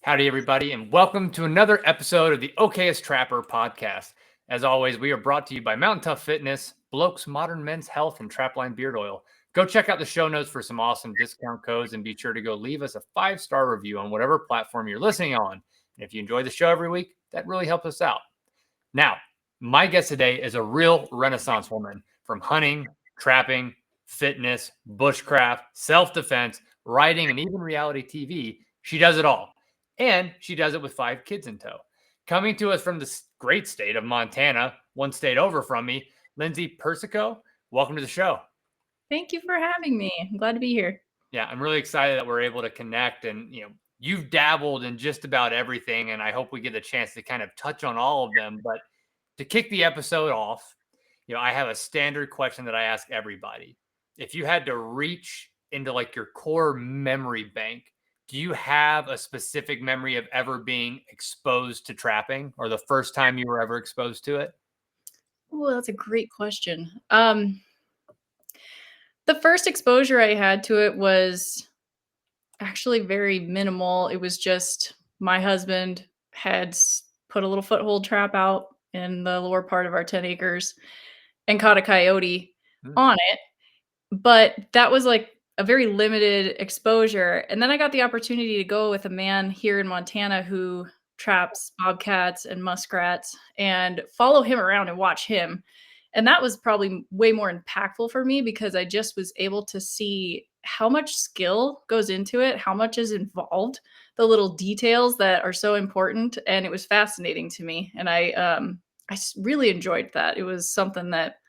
Howdy, everybody, and welcome to another episode of the Okayest Trapper podcast. As always, we are brought to you by Mountain Tough Fitness, Bloke's Modern Men's Health, and Trapline Beard Oil. Go check out the show notes for some awesome discount codes and be sure to go leave us a 5-star review on whatever platform you're listening on. And if you enjoy the show every week, that really helps us out. Now, my guest today is a real Renaissance woman from hunting, trapping, fitness, bushcraft, self-defense, writing, and even reality TV. She does it all. And she does it with 5 kids in tow. Coming to us from the great state of Montana, one state over from me, Lindsay Persico. Welcome to the show. Thank you for having me. I'm glad to be here. Yeah, I'm really excited that we're able to connect. And, you've dabbled in just about everything. And I hope we get a chance to kind of touch on all of them. But to kick the episode off, I have a standard question that I ask everybody. If you had to reach into like your core memory bank, do you have a specific memory of ever being exposed to trapping or the first time you were ever exposed to it? Oh, that's a great question. The first exposure I had to it was actually very minimal. It was just my husband had put a little foothold trap out in the lower part of our 10 acres and caught a coyote on it. But that was like a very limited exposure. And then I got the opportunity to go with a man here in Montana who traps bobcats and muskrats and follow him around and watch him. And that was probably way more impactful for me because I just was able to see how much skill goes into it, how much is involved, the little details that are so important. And it was fascinating to me. And I really enjoyed that. It was something that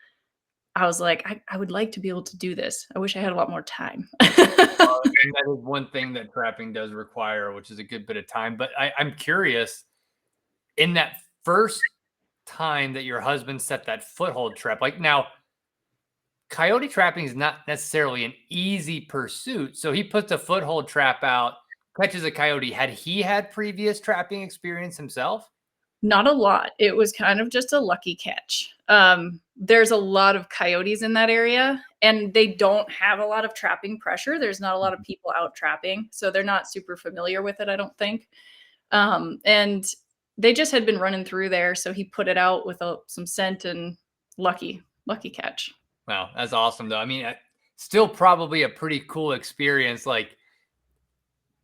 I was like, I would like to be able to do this. I wish I had a lot more time. And that is one thing that trapping does require, which is a good bit of time. But I'm curious, in that first time that your husband set that foothold trap, like now, coyote trapping is not necessarily an easy pursuit. So he puts a foothold trap out, catches a coyote. Had he had previous trapping experience himself? Not a lot. It was kind of just a lucky catch. There's a lot of coyotes in that area, and they don't have a lot of trapping pressure. There's not a lot of people out trapping, so they're not super familiar with it, I don't think. And they just had been running through there, so he put it out with some scent and lucky catch. Wow, that's awesome, though. I mean, still probably a pretty cool experience. Like,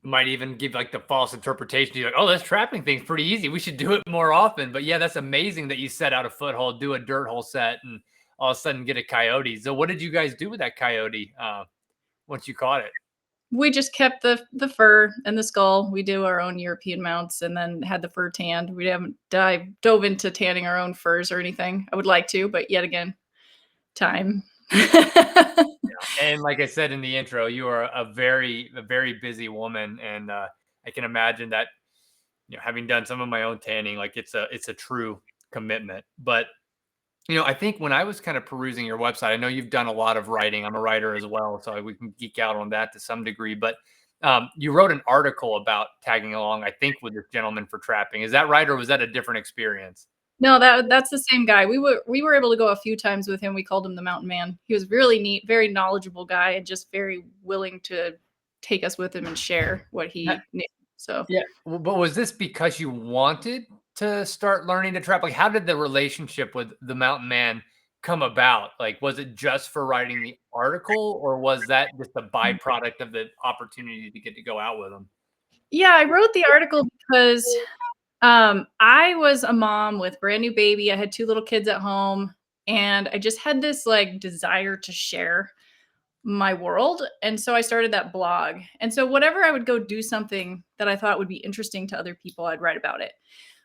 might even give like the false interpretation. You're like, oh, this trapping thing's pretty easy. We should do it more often. But yeah, that's amazing that you set out a foothold, do a dirt hole set, and all of a sudden get a coyote. So what did you guys do with that coyote once you caught it? We just kept the fur and the skull. We do our own European mounts and then had the fur tanned. We haven't dove into tanning our own furs or anything. I would like to, but yet again, time. And like I said in the intro, you are a very busy woman, and I can imagine that having done some of my own tanning, like it's a true commitment. But I think when I was kind of perusing your website, I know you've done a lot of writing. I'm a writer as well, so we can geek out on that to some degree. But you wrote an article about tagging along, I think, with this gentleman for trapping. Is that right, or was that a different experience? No, that's the same guy. We were able to go a few times with him. We called him the Mountain Man. He was really neat, very knowledgeable guy, and just very willing to take us with him and share what he knew. So yeah, but was this because you wanted to start learning to trap? Like, how did the relationship with the Mountain Man come about? Like, was it just for writing the article, or was that just a byproduct of the opportunity to get to go out with him? yeah, I wrote the article because I was a mom with brand new baby. I had 2 little kids at home, and I just had this like desire to share my world. And so I started that blog. And so whatever I would go do something that I thought would be interesting to other people, I'd write about it.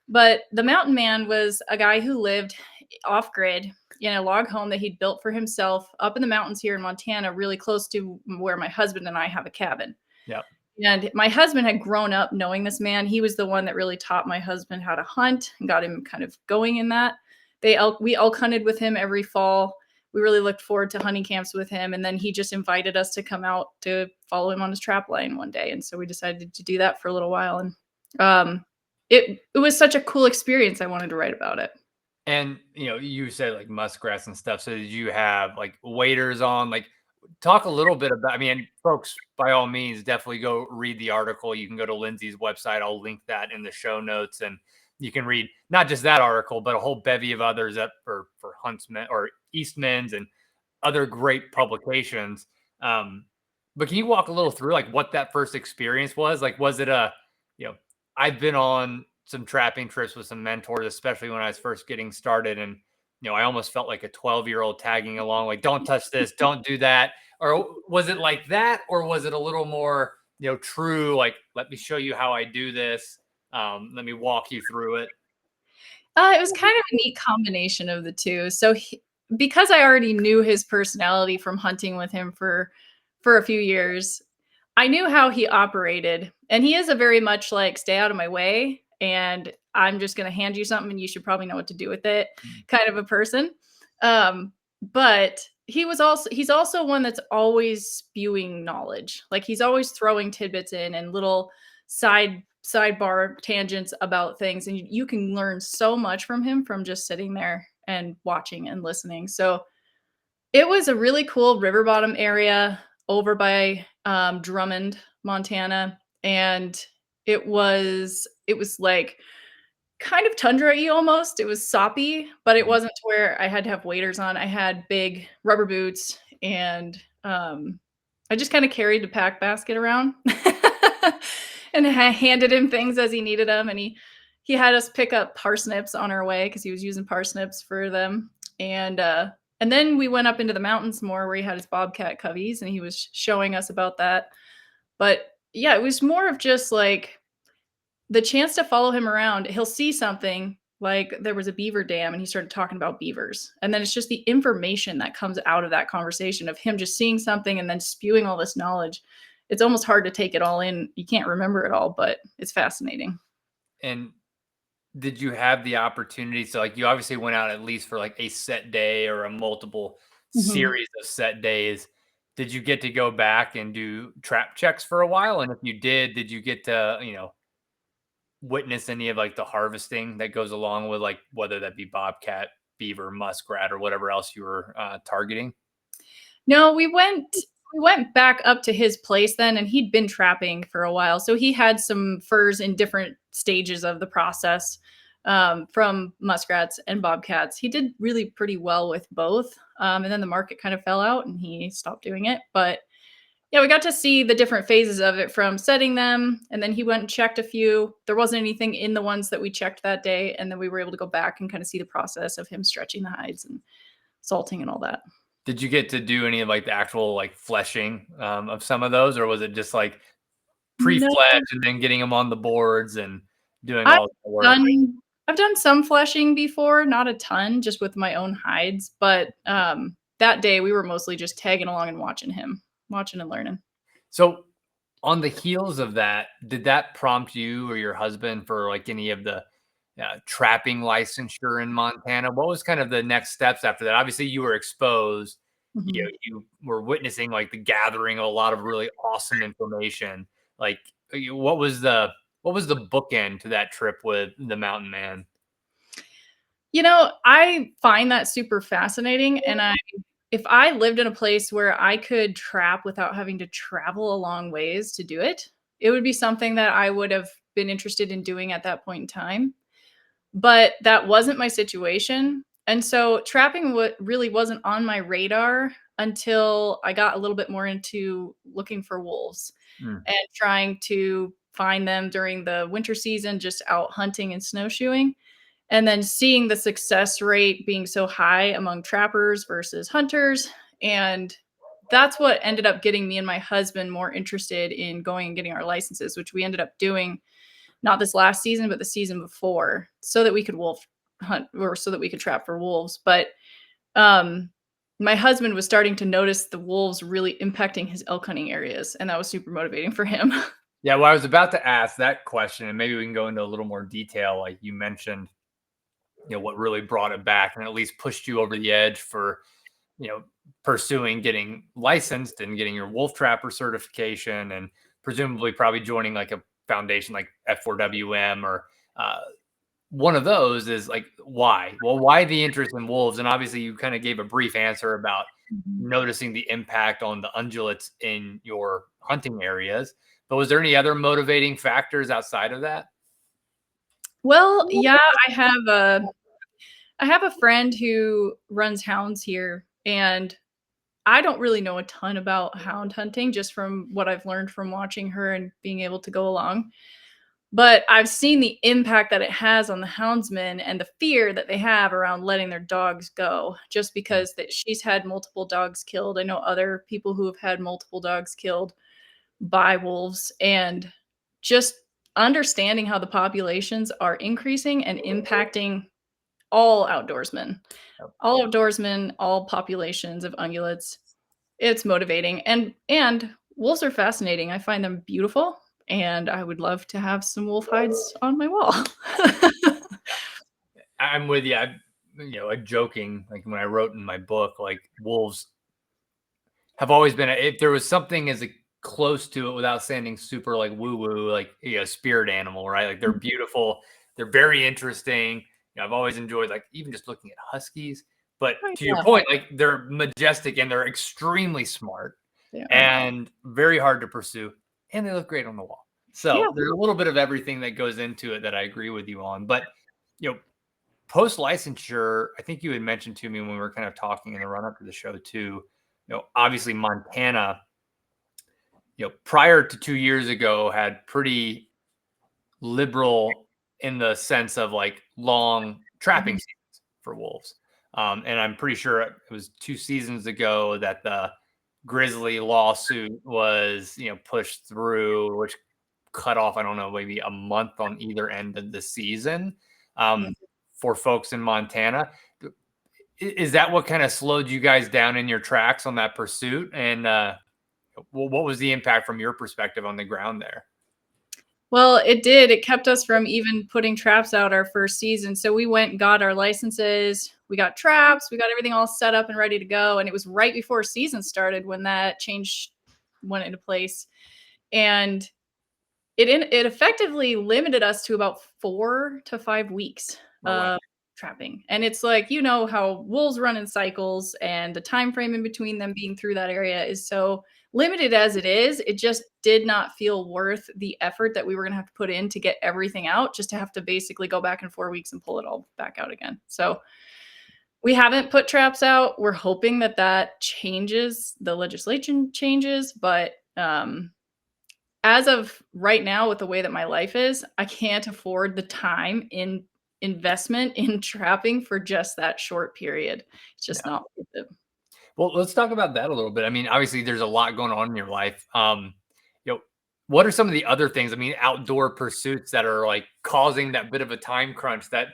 But the Mountain Man was a guy who lived off grid in a log home that he'd built for himself up in the mountains here in Montana, really close to where my husband and I have a cabin. Yeah. And my husband had grown up knowing this man. He was the one that really taught my husband how to hunt and got him kind of going in that. We elk hunted with him every fall. We really looked forward to hunting camps with him. And then he just invited us to come out to follow him on his trap line one day. And so we decided to do that for a little while. And it was such a cool experience. I wanted to write about it. And you said like muskrats and stuff. So did you have like waders on? Like, talk a little bit about, I mean, folks, by all means, definitely go read the article. You can go to Lindsay's website. I'll link that in the show notes, and you can read not just that article, but a whole bevy of others that for huntsmen or Eastmen's and other great publications. Um, but can you walk a little through like what that first experience was? Like, was it you know, I've been on some trapping trips with some mentors, especially when I was first getting started. And, I almost felt like a 12-year-old tagging along, like, don't touch this, don't do that. Or was it like that? Or was it a little more, true? Like, let me show you how I do this. Let me walk you through it. It was kind of a neat combination of the two. So because I already knew his personality from hunting with him for a few years, I knew how he operated. And he is a very much like stay out of my way and I'm just going to hand you something and you should probably know what to do with it kind of a person. But he's also one that's always spewing knowledge. Like he's always throwing tidbits in and little sidebar tangents about things, and you can learn so much from him from just sitting there and watching and listening. So it was a really cool river bottom area over by Drummond, Montana, and it was like kind of tundra-y almost. It was soppy, but it wasn't to where I had to have waders on. I had big rubber boots, and I just kind of carried the pack basket around and I handed him things as he needed them. And he had us pick up parsnips on our way because he was using parsnips for them. And then we went up into the mountains more where he had his bobcat coveys and he was showing us about that. But yeah, it was more of just like the chance to follow him around. He'll see something like there was a beaver dam and he started talking about beavers. And then it's just the information that comes out of that conversation of him just seeing something and then spewing all this knowledge. It's almost hard to take it all in. You can't remember it all, but it's fascinating. And did you have the opportunity? So, like, you obviously went out at least for like a set day or a multiple Mhm. series of set days. Did you get to go back and do trap checks for a while? And if you did you get to, witness any of like the harvesting that goes along with like whether that be bobcat, beaver, muskrat, or whatever else you were targeting? No, we went back up to his place then, and he'd been trapping for a while. So he had some furs in different stages of the process, from muskrats and bobcats. He did really pretty well with both. And then the market kind of fell out and he stopped doing it. But yeah, we got to see the different phases of it from setting them. And then he went and checked a few. There wasn't anything in the ones that we checked that day. And then we were able to go back and kind of see the process of him stretching the hides and salting and all that. Did you get to do any of like the actual like fleshing of some of those, or was it just like No, pre-flesh and then getting them on the boards and doing I've all the work? done I've done some fleshing before, not a ton, just with my own hides, but, that day we were mostly just tagging along and watching and learning. So, on the heels of that, did that prompt you or your husband for like any of the trapping licensure in Montana? What was kind of the next steps after that? Obviously, you were exposed. Mhm. You were witnessing like the gathering of a lot of really awesome information. Like, what was the bookend to that trip with the Mountain Man? You know, I find that super fascinating, and if I lived in a place where I could trap without having to travel a long ways to do it, it would be something that I would have been interested in doing at that point in time. But that wasn't my situation, and so trapping really wasn't on my radar until I got a little bit more into looking for wolves Mm. and trying to find them during the winter season, just out hunting and snowshoeing, and then seeing the success rate being so high among trappers versus hunters, and that's what ended up getting me and my husband more interested in going and getting our licenses, which we ended up doing not this last season, but the season before, so that we could wolf hunt or so that we could trap for wolves. But um, my husband was starting to notice the wolves really impacting his elk hunting areas, and that was super motivating for him. Yeah, well, I was about to ask that question, and maybe we can go into a little more detail. Like you mentioned, what really brought it back and at least pushed you over the edge for pursuing getting licensed and getting your wolf trapper certification, and presumably probably joining like a foundation like F4WM or one of those is like, why? Well, why the interest in wolves? And obviously, you kind of gave a brief answer about Mhm. noticing the impact on the ungulates in your hunting areas. But was there any other motivating factors outside of that? Well, yeah, I have a friend who runs hounds here, and I don't really know a ton about hound hunting just from what I've learned from watching her and being able to go along. But I've seen the impact that it has on the houndsmen and the fear that they have around letting their dogs go just because that she's had multiple dogs killed. I know other people who have had multiple dogs killed by wolves, and just understanding how the populations are increasing and impacting all outdoorsmen, all populations of ungulates. It's motivating, and wolves are fascinating. I find them beautiful, and I would love to have some wolf hides on my wall. I'm with you. I'm joking, like when I wrote in my book, like wolves have always been, if there was something as close to it without sounding super like woo woo, like spirit animal, right? Like they're beautiful, they're very interesting. I've always enjoyed like even just looking at huskies. But Oh, to your yeah, point, like they're majestic and they're extremely smart they are. and very hard to pursue, and they look great on the wall. Yeah. So there's a little bit of everything that goes into it that I agree with you on. But you know, post licensure, I think you had mentioned to me when we were kind of talking in the run up to the show too. Obviously Montana, prior to 2 years ago, had pretty liberal in the sense of like long trapping Mhm. seasons for wolves. And I'm pretty sure it was 2 seasons ago that the Grizzly lawsuit was, pushed through, which cut off, I don't know, maybe a month on either end of the season Yeah. for folks in Montana. Is that what kind of slowed you guys down in your tracks on that pursuit? And what was the impact from your perspective on the ground there? Well, it did. It kept us from even putting traps out our first season. So we went and got our licenses. We got traps. We got everything all set up and ready to go. And it was right before season started when that change went into place. And it effectively limited us to about 4 to 5 weeks Oh, wow. of trapping, and it's like, you know how wolves run in cycles, and the time frame in between them being through that area is so limited as it is. It just did not feel worth the effort that we were gonna have to put in to get everything out, just to have to basically go back in 4 weeks and pull it all back out again. So, we haven't put traps out. We're hoping that that changes, the legislation changes, but, as of right now, with the way that my life is, I can't afford the time in investment in trapping for just that short period. It's just Yeah. not worth it. Well, let's talk about that a little bit. I mean, obviously, there's a lot going on in your life. You know, what are some of the other things? I mean, outdoor pursuits that are like causing that bit of a time crunch that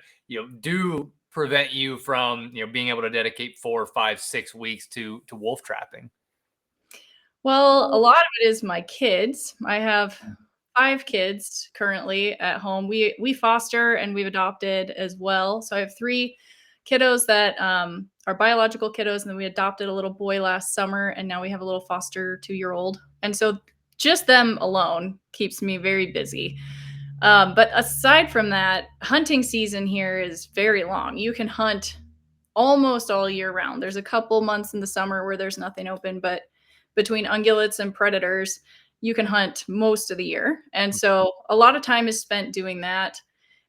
do prevent you from being able to dedicate 4, 5, 6 weeks to wolf trapping. Well, a lot of it is my kids. I have 5 kids currently at home. We foster and we've adopted as well. So I have 3 kiddos that, are biological kiddos, and then we adopted a little boy last summer, and now we have a little foster 2-year-old. And so just them alone keeps me very busy. But aside from that, hunting season here is very long. You can hunt almost all year round. There's a couple months in the summer where there's nothing open, but between ungulates and predators, you can hunt most of the year. And so a lot of time is spent doing that.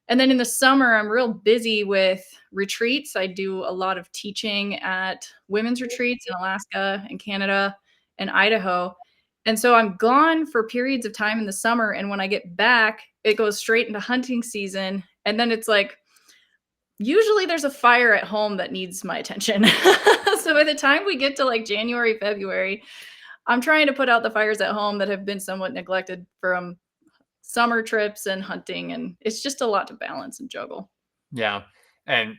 And then in the summer, I'm real busy with retreats. I do a lot of teaching at women's retreats in Alaska and Canada and Idaho. And so I'm gone for periods of time in the summer. And when I get back, it goes straight into hunting season. And then it's like, usually there's a fire at home that needs my attention. So by the time we get to like January, February, I'm trying to put out the fires at home that have been somewhat neglected from summer trips and hunting. And it's just a lot to balance and juggle. Yeah, and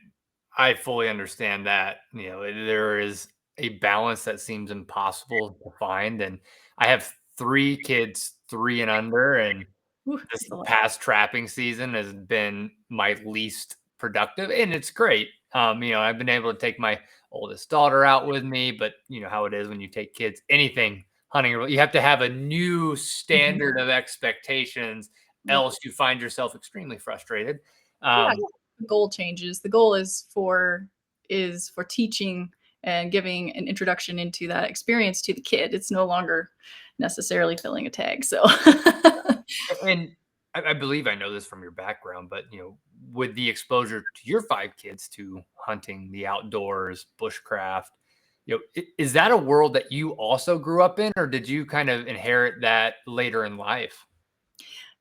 I fully understand that. There is a balance that seems impossible to find, and I have 3 kids, 3 and under, and Whew, this it's a lot. past trapping season has been my least productive, and it's great. I've been able to take my oldest daughter out with me, but you know how it is when you take kids, anything hunting, you have to have a new Mhm. standard of expectations, Yeah. else you find yourself extremely frustrated. Yeah. Um, the goal changes. The goal is for teaching and giving an introduction into that experience to the kid. It's no longer necessarily filling a tag. So And I believe I know this from your background, but with the exposure to your 5 kids to hunting, the outdoors, bushcraft, is that a world that you also grew up in, or did you kind of inherit that later in life?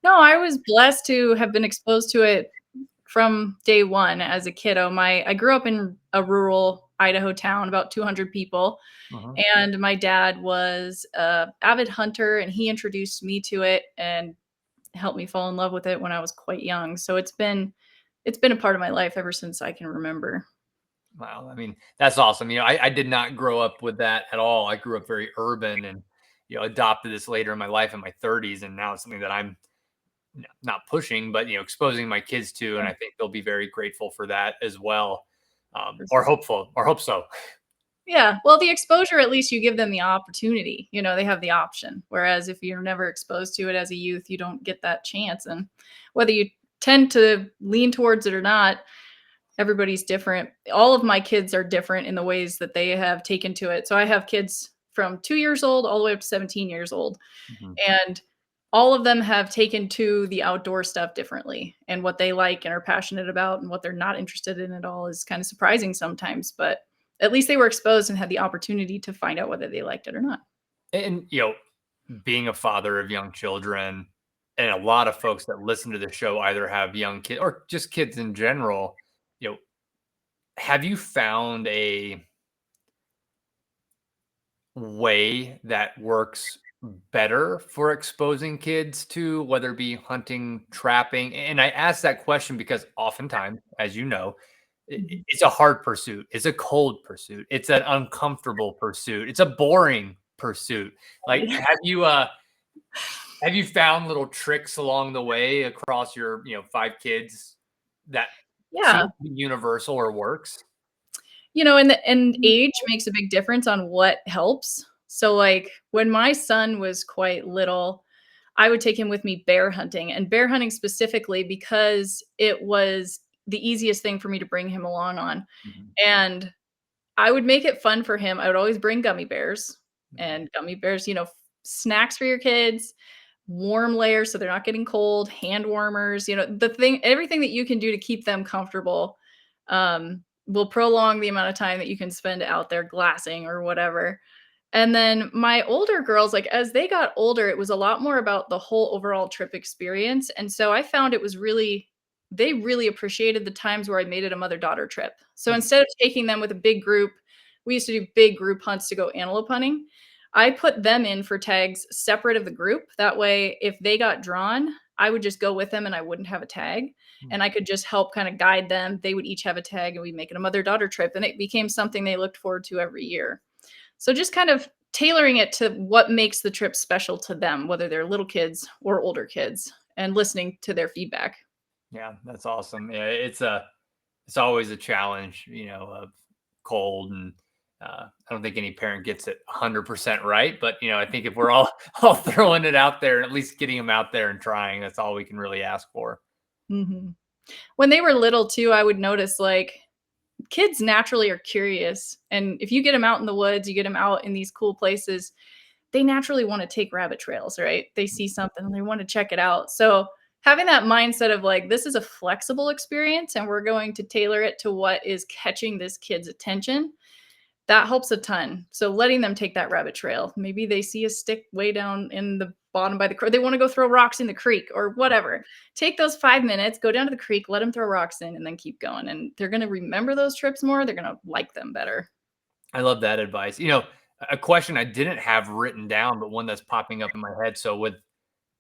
no, I was blessed to have been exposed to it from day one as a kiddo. I grew up in a rural Idaho town, about 200 people, Mhm. and my dad was a avid hunter, and he introduced me to it and helped me fall in love with it when I was quite young. So it's been a part of my life ever since I can remember. Wow. I mean, that's awesome. I did not grow up with that at all. I grew up very urban and, adopted this later in my life in my 30s. And now it's something that I'm not pushing, but, exposing my kids to. And I think they'll be very grateful for that as well. Or hopeful, or hope so. Yeah, well, the exposure, at least you give them the opportunity, they have the option, whereas if you're never exposed to it as a youth, you don't get that chance, and whether you tend to lean towards it or not, everybody's different. All of my kids are different in the ways that they have taken to it. So I have kids from 2 years old all the way up to 17 years old, Mhm. and all of them have taken to the outdoor stuff differently, and what they like and are passionate about and what they're not interested in at all is kind of surprising sometimes, but at least they were exposed and had the opportunity to find out whether they liked it or not. And, being a father of young children, and a lot of folks that listen to the show either have young kids or just kids in general, you know, have you found a way that works better for exposing kids to whether it be hunting, trapping? And I ask that question because oftentimes, as you know, Mhm. it's a hard pursuit. It's a cold pursuit. It's an uncomfortable pursuit. It's a boring pursuit. Like, have you found little tricks along the way across your 5 kids that seem Yeah. to be universal or works? And age makes a big difference on what helps. So, like, when my son was quite little, I would take him with me bear hunting, and bear hunting specifically because it was the easiest thing for me to bring him along on, Mhm. and I would make it fun for him. I would always bring gummy bears, Mhm. and gummy bears, snacks for your kids, warm layers so they're not getting cold, hand warmers, everything that you can do to keep them comfortable, will prolong the amount of time that you can spend out there glassing or whatever. And then my older girls, like, as they got older, it was a lot more about the whole overall trip experience, and so I found it was really they really appreciated the times where I made it a mother-daughter trip. So Mhm. instead of taking them with a big group, we used to do big group hunts to go antelope hunting. I put them in for tags separate of the group. That way, if they got drawn, I would just go with them and I wouldn't have a tag, Mhm. and I could just help kinda guide them. They would each have a tag, and we'd make it a mother-daughter trip, and it became something they looked forward to every year. So just kind of tailoring it to what makes the trip special to them, whether they're little kids or older kids, and listening to their feedback. Yeah, that's awesome. Yeah, it's always a challenge, of cold and I don't think any parent gets it 100% right, but I think if we're all all throwing it out there and at least getting them out there and trying, that's all we can really ask for. Mhm. When they were little too, I would notice, like, kids naturally are curious, and if you get them out in the woods, you get them out in these cool places, they naturally wanna take rabbit trails, right? They see something and they wanna check it out. So, having that mindset of, like, this is a flexible experience and we're going to tailor it to what is catching this kid's attention, that helps a ton. So letting them take that rabbit trail. Maybe they see a stick way down in the bottom by the creek. They want to go throw rocks in the creek or whatever. Take those 5 minutes, go down to the creek, let them throw rocks in, and then keep going. And they're going to remember those trips more. They're going to like them better. I love that advice. A question I didn't have written down, but one that's popping up in my head. So with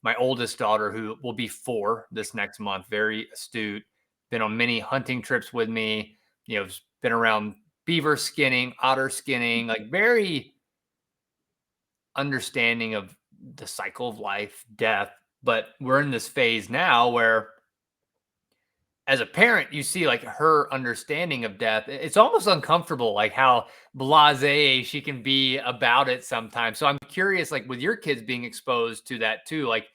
my oldest daughter, who will be 4 this next month, very astute, been on many hunting trips with me, has been around beaver skinning, otter skinning, like very understanding of the cycle of life, death. But we're in this phase now where, as a parent, you see like her understanding of death. It's almost uncomfortable, like how blasé she can be about it sometimes. So I'm curious, like with your kids being exposed to that too, like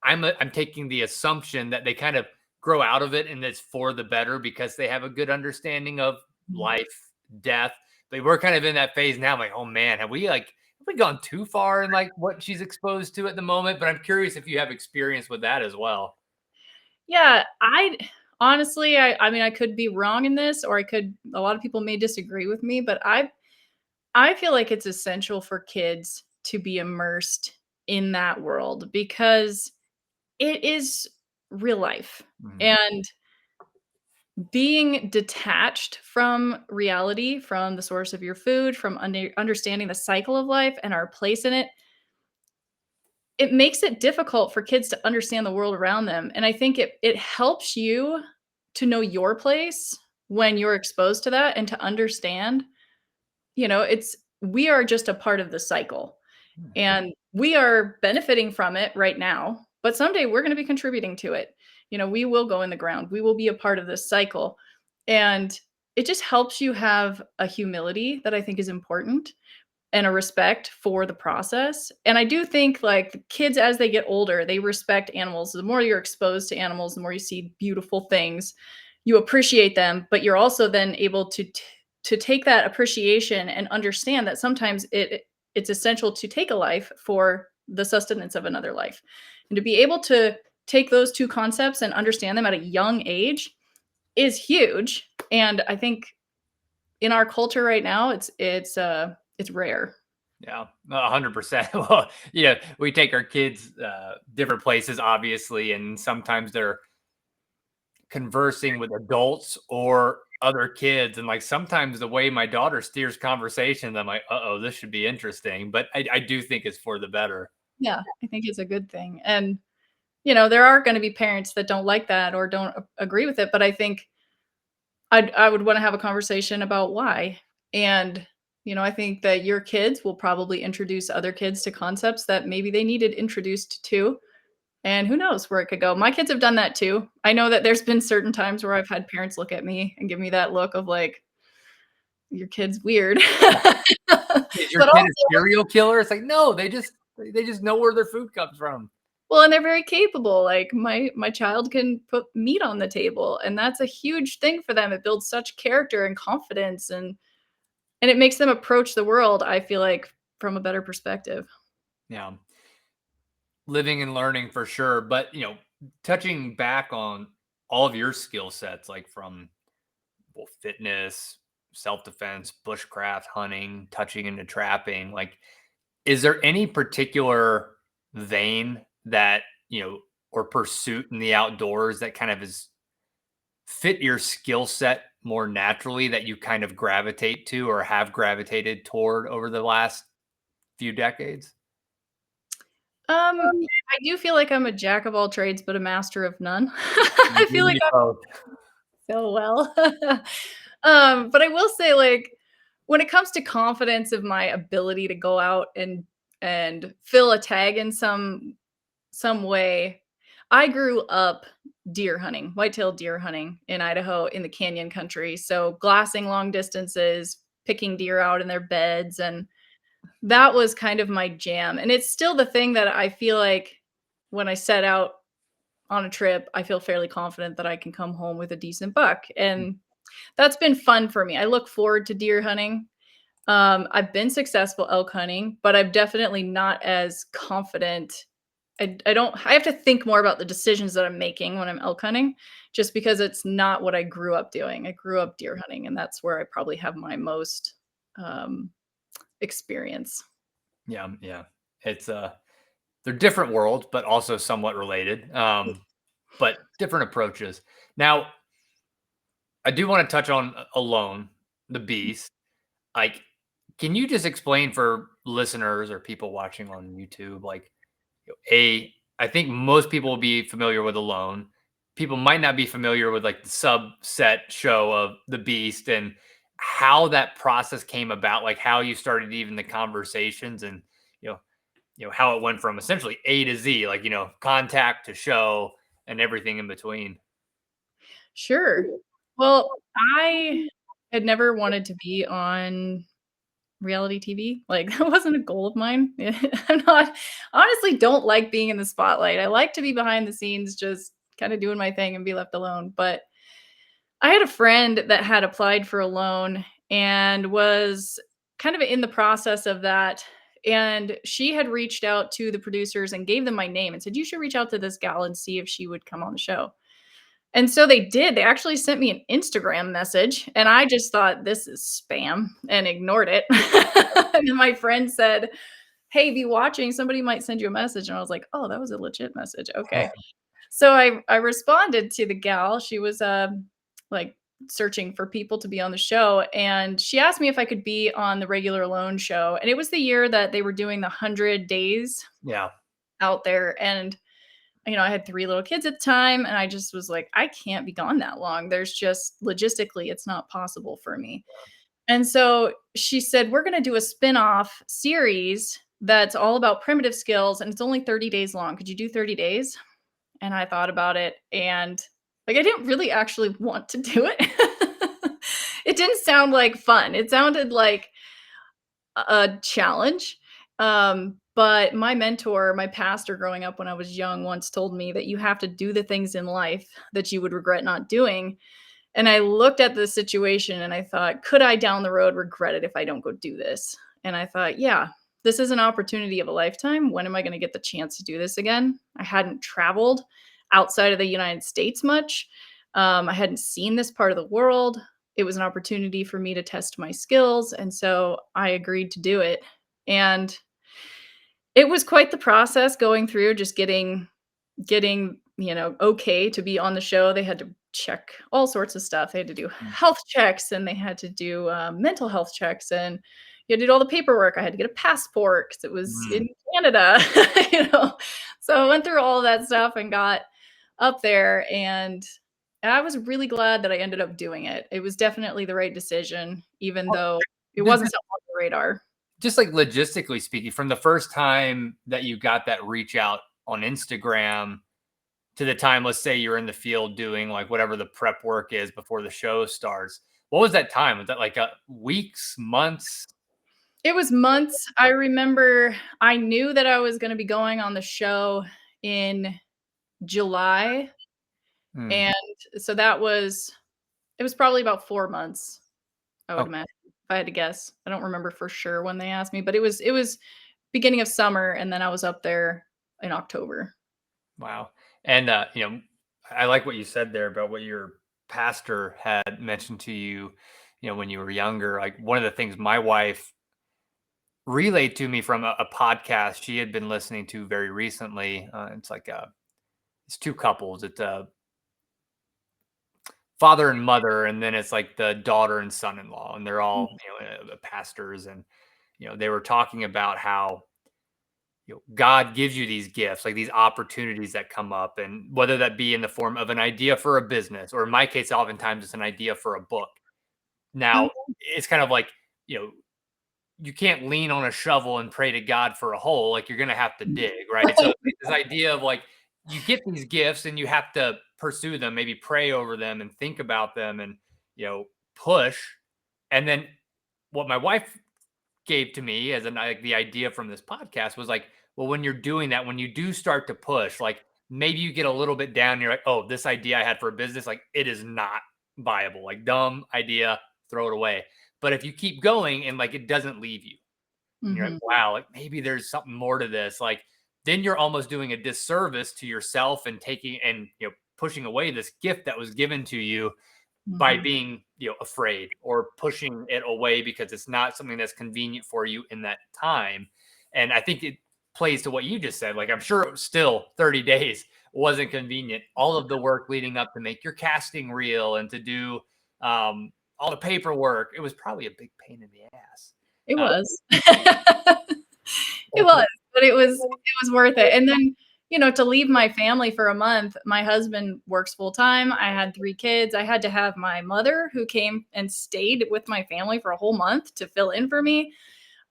I'm taking the assumption that they kind of grow out of it and it's for the better because they have a good understanding of Mhm. life, death. But we're kind of in that phase now. I'm like, oh man, have we gone too far in like what she's exposed to at the moment? But I'm curious if you have experience with that as well. Yeah, I honestly, I mean, I could be wrong in this, or I could a lot of people may disagree with me, but I feel like it's essential for kids to be immersed in that world because it is real life. Mhm. And being detached from reality, from the source of your food, from understanding the cycle of life and our place in it, it makes it difficult for kids to understand the world around them. And I think it helps you to know your place when you're exposed to that and to understand, it's we are just a part of the cycle. Mhm. And we are benefiting from it right now, but someday we're going to be contributing to it. We will go in the ground. We will be a part of this cycle. And it just helps you have a humility that I think is important and a respect for the process. And I do think like the kids as they get older, they respect animals. The more you're exposed to animals, the more you see beautiful things, you appreciate them, but you're also then able to take that appreciation and understand that sometimes it's essential to take a life for the sustenance of another life. And to be able to take those two concepts and understand them at a young age is huge. And I think in our culture right now, it's rare. Yeah, 100%. Well, yeah, we take our kids different places, obviously, and sometimes they're conversing with adults or other kids. And like sometimes the way my daughter steers conversations, I'm like, oh, this should be interesting. But I do think it's for the better. Yeah, I think it's a good thing. And, there are gonna be parents that don't like that or don't agree with it, but I think I would wanna have a conversation about why. And, I think that your kids will probably introduce other kids to concepts that maybe they needed introduced to, and who knows where it could go. My kids have done that too. I know that there's been certain times where I've had parents look at me and give me that look of like, "Your kid's weird." Is your But kid a also serial killer? It's like, no, they just know where their food comes from. well, and they're very capable. Like my child can put meat on the table, and that's a huge thing for them. It builds such character and confidence, and it makes them approach the world, I feel like, from a better perspective. Yeah, living and learning for sure. But touching back on all of your skill sets, like from well, fitness, self defense, bushcraft, hunting, touching into trapping, like is there any particular vein that, or pursuit in the outdoors that kind of is fit your skill set more naturally that you kind of gravitate to or have gravitated toward over the last few decades? I do feel like I'm a jack of all trades, but a master of none. You I feel like need both. so well. But I will say, like, when it comes to confidence of my ability to go out and fill a tag in some way, I grew up deer hunting, whitetail deer hunting in Idaho in the canyon country. So glassing long distances, picking deer out in their beds, and that was kind of my jam. And it's still the thing that I feel like when I set out on a trip, I feel fairly confident that I can come home with a decent buck. And that's been fun for me. I look forward to deer hunting. I've been successful elk hunting, but I'm definitely not as confident. I don't I have to think more about the decisions that I'm making when I'm elk hunting just because it's not what I grew up doing. I grew up deer hunting and that's where I probably have my most um, experience. Yeah, yeah. It's they're different worlds, but also somewhat related. But different approaches. Now, I do want to touch on alone, the beast. Like, can you just explain for listeners or people watching on YouTube, like I think most people will be familiar with Alone. People might not be familiar with like the subset show of The Beast and how that process came about, like how you started even the conversations and you know, how it went from essentially A to Z, like contact to show and everything in between. Sure. Well, I had never wanted to be on reality TV. Like, that wasn't a goal of mine. I'm not honestly don't like being in the spotlight. I like to be behind the scenes just kind of doing my thing and be left alone. But I had a friend that had applied for a loan and was kind of in the process of that. And she had reached out to the producers and gave them my name and said, "You should reach out to this gal and see if she would come on the show." And so they did. They actually sent me an Instagram message, and I just thought, this is spam, and ignored it. And then my friend said, "Hey, be watching. Somebody might send you a message." And I was like, "Oh, that was a legit message. Okay." So I responded to the gal. She was like searching for people to be on the show, and she asked me if I could be on the regular loan show. And it was the year that they were doing the 100 days Yeah. out there, and I had 3 little kids at the time, and I just was like, I can't be gone that long. There's just logistically, it's not possible for me. And so she said, "We're going to do a spin-off series that's all about primitive skills, and it's only 30 days long. Could you do 30 days?" And I thought about it, and like I didn't really actually want to do it. It didn't sound like fun. It sounded like a challenge. But my mentor, my pastor growing up when I was young, once told me that you have to do the things in life that you would regret not doing. And I looked at the situation and I thought, could I down the road regret it if I don't go do this? And I thought, yeah, this is an opportunity of a lifetime. When am I going to get the chance to do this again? I hadn't traveled outside of the United States much. I hadn't seen this part of the world. It was an opportunity for me to test my skills. And so I agreed to do it. And it was quite the process going through just getting okay to be on the show. They had to check all sorts of stuff. They had to do Mm. health checks, and they had to do mental health checks, and you had to do all the paperwork. I had to get a passport because it was Mm. in Canada. you know. So I went through all of that stuff and got up there, and I was really glad that I ended up doing it. It was definitely the right decision, even Well, though it just, wasn't so on the radar. just like logistically speaking, from the first time that you got that reach out on Instagram to the time, let's say you're in the field doing like whatever the prep work is before the show starts. What was that time? Was that like weeks, months? It was months. I remember I knew that I was gonna be going on the show in July, Hmm. and so it was probably about 4 months, I would Oh, imagine, if I had to guess. I don't remember for sure when they asked me, but it was beginning of summer, and then I was up there in October. wow. And I like what you said there about what your pastor had mentioned to you, when you were younger. Like one of the things my wife relayed to me from a podcast she had been listening to very recently. It's like it's two couples. It's a father and mother, and then it's like the daughter and son-in-law, and they're all pastors, and they were talking about how God gives you these gifts, like these opportunities that come up, and whether that be in the form of an idea for a business, or in my case, oftentimes it's an idea for a book. Now, Mhm. it's kind of like, you know, you can't lean on a shovel and pray to God for a hole. Like you're going to have to dig, right? So Right. this idea of like, you get these gifts and you have to pursue them, maybe pray over them and think about them and, push. And then what my wife gave to me as like the idea from this podcast was like, well, when you're doing that, when you do start to push, like maybe you get a little bit down and you're like, oh, this idea I had for a business, like it is not viable, like dumb idea, throw it away. But if you keep going and like it doesn't leave you, and you're like, Mhm. wow, like maybe there's something more to this, like then you're almost doing a disservice to yourself and taking and pushing away this gift that was given to you by Mhm. being afraid or pushing it away because it's not something that's convenient for you in that time. And I think it plays to what you just said. Like I'm sure it was still 30 days wasn't convenient, all of the work leading up to make your casting reel and to do all the paperwork, it was probably a big pain in the ass. It uh, was. It was, ultimately. but it was worth it. And then, to leave my family for a month, my husband works full time. I had 3 kids. I had to have my mother who came and stayed with my family for a whole month to fill in for me.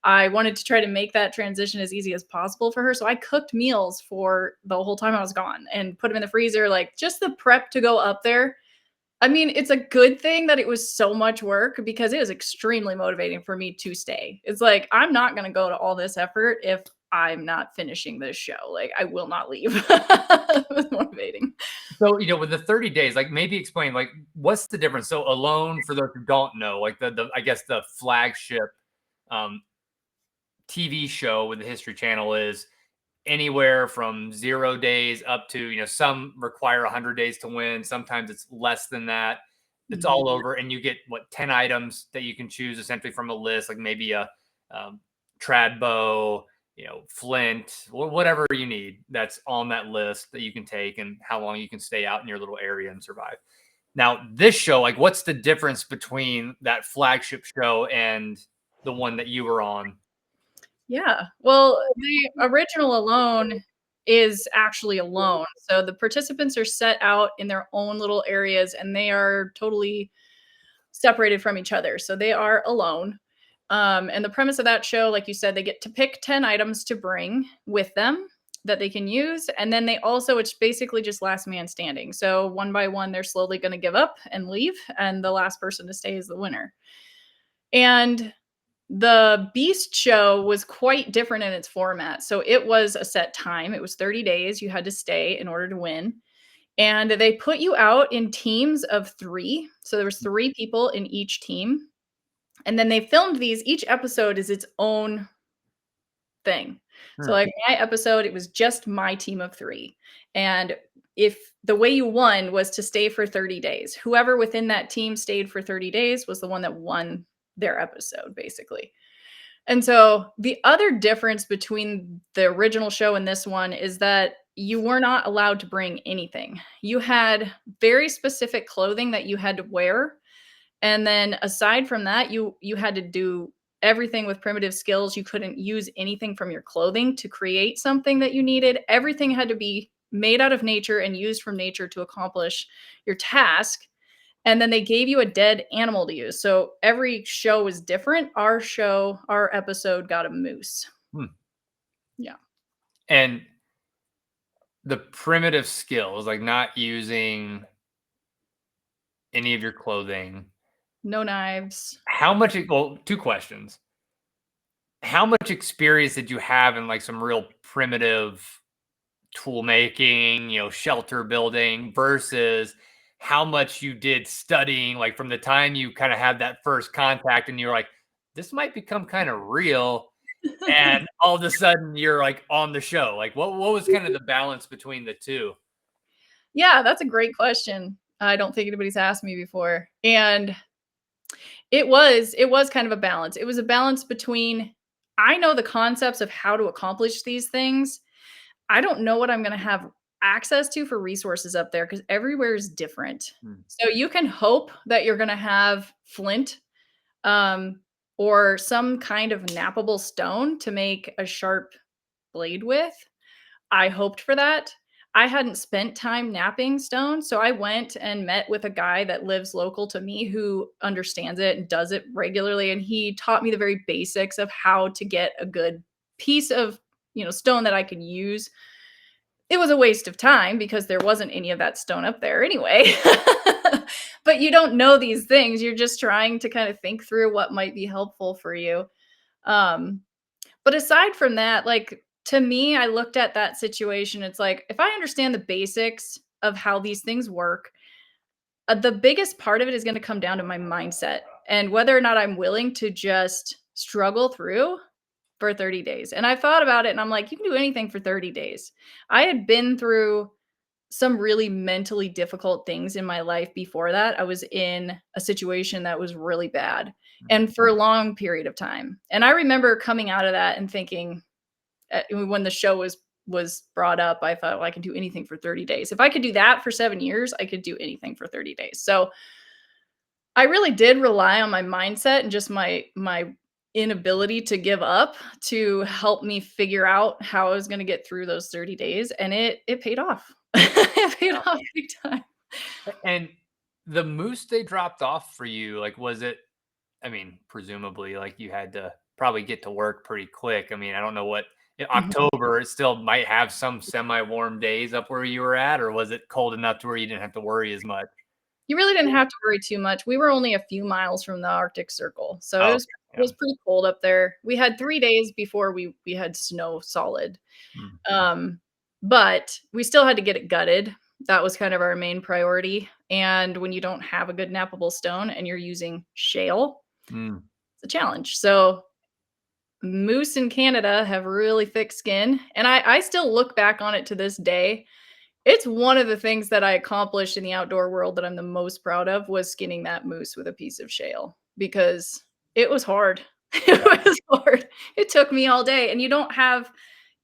I wanted to try to make that transition as easy as possible for her. So I cooked meals for the whole time I was gone and put them in the freezer, like just the prep to go up there. I mean, it's a good thing that it was so much work because it was extremely motivating for me to stay. It's like, I'm not going to go to all this effort if I'm not finishing this show. Like, I will not leave. It was motivating. So, with the 30 days, like maybe explain like what's the difference? So Alone, for those who don't know, like the I guess the flagship um TV show with the History Channel is anywhere from 0 days up to, some require 100 days to win. Sometimes it's less than that. It's all over, and you get 10 items that you can choose essentially from a list, like maybe a trad bow, flint, or whatever you need that's on that list that you can take, and how long you can stay out in your little area and survive. Now, this show, like, what's the difference between that flagship show and the one that you were on? Yeah. Well, the original Alone is actually alone. So the participants are set out in their own little areas and they are totally separated from each other. So they are alone. And the premise of that show, like you said, they get to pick 10 items to bring with them that they can use. And then they also, it's basically just last man standing. So one by one, they're slowly going to give up and leave. And the last person to stay is the winner. And the Beast show was quite different in its format. So it was a set time. It was 30 days you had to stay in order to win. And they put you out in teams of 3. So there was 3 people in each team. And then they filmed these. Each episode is its own thing. So like my episode, it was just my team of 3. And if the way you won was to stay for 30 days, whoever within that team stayed for 30 days was the one that won their episode, basically. And so the other difference between the original show and this one is that you were not allowed to bring anything. You had very specific clothing that you had to wear. And then aside from that, you had to do everything with primitive skills. You couldn't use anything from your clothing to create something that you needed. Everything had to be made out of nature and used from nature to accomplish your task. And then they gave you a dead animal to use. So every show was different. Our episode got a moose. Yeah. And the primitive skills, like not using any of your clothing. No knives. How much, well, 2 questions. How much experience did you have in like some real primitive tool making, shelter building versus how much you did studying, like from the time you kind of had that first contact and you're like, this might become kind of real. And all of a sudden you're like on the show. Like what was kind of the balance between the two? Yeah, that's a great question. I don't think anybody's asked me before. And it was kind of a balance. It was a balance between I know the concepts of how to accomplish these things. I don't know what I'm going to have access to for resources up there because everywhere is different. So you can hope that you're going to have flint um, or some kind of nappable stone to make a sharp blade with. I hoped for that. I hadn't spent time napping stone, so I went and met with a guy that lives local to me who understands it and does it regularly, and he taught me the very basics of how to get a good piece of, stone that I could use. It was a waste of time because there wasn't any of that stone up there anyway. But you don't know these things. You're just trying to kind of think through what might be helpful for you. Um, but aside from that, like to me, I looked at that situation. It's like, if I understand the basics of how these things work, the biggest part of it is going to come down to my mindset and whether or not I'm willing to just struggle through for 30 days. And I thought about it and I'm like, you can do anything for 30 days. I had been through some really mentally difficult things in my life before that. I was in a situation that was really bad and for a long period of time. And I remember coming out of that and thinking, when the show was brought up, I thought, well, I can do anything for 30 days. If I could do that for 7 years, I could do anything for 30 days. So I really did rely on my mindset and just my inability to give up to help me figure out how I was going to get through those 30 days. And it paid off. It paid off big time. And the moose they dropped off for you, like, was it, presumably, like, you had to probably get to work pretty quick. I don't know what in October, it still might have some semi-warm days up where you were at, or was it cold enough to where you didn't have to worry as much? You really didn't have to worry too much. We were only a few miles from the Arctic Circle, so Oh, it was pretty cold up there. We had 3 days before we had snow solid. But we still had to get it gutted. That was kind of our main priority. And when you don't have a good nappable stone and you're using shale, it's a challenge. So moose in Canada have really thick skin. And I still look back on it to this day. It's one of the things that I accomplished in the outdoor world that I'm the most proud of was skinning that moose with a piece of shale because it was hard. It was hard. It took me all day. And you don't have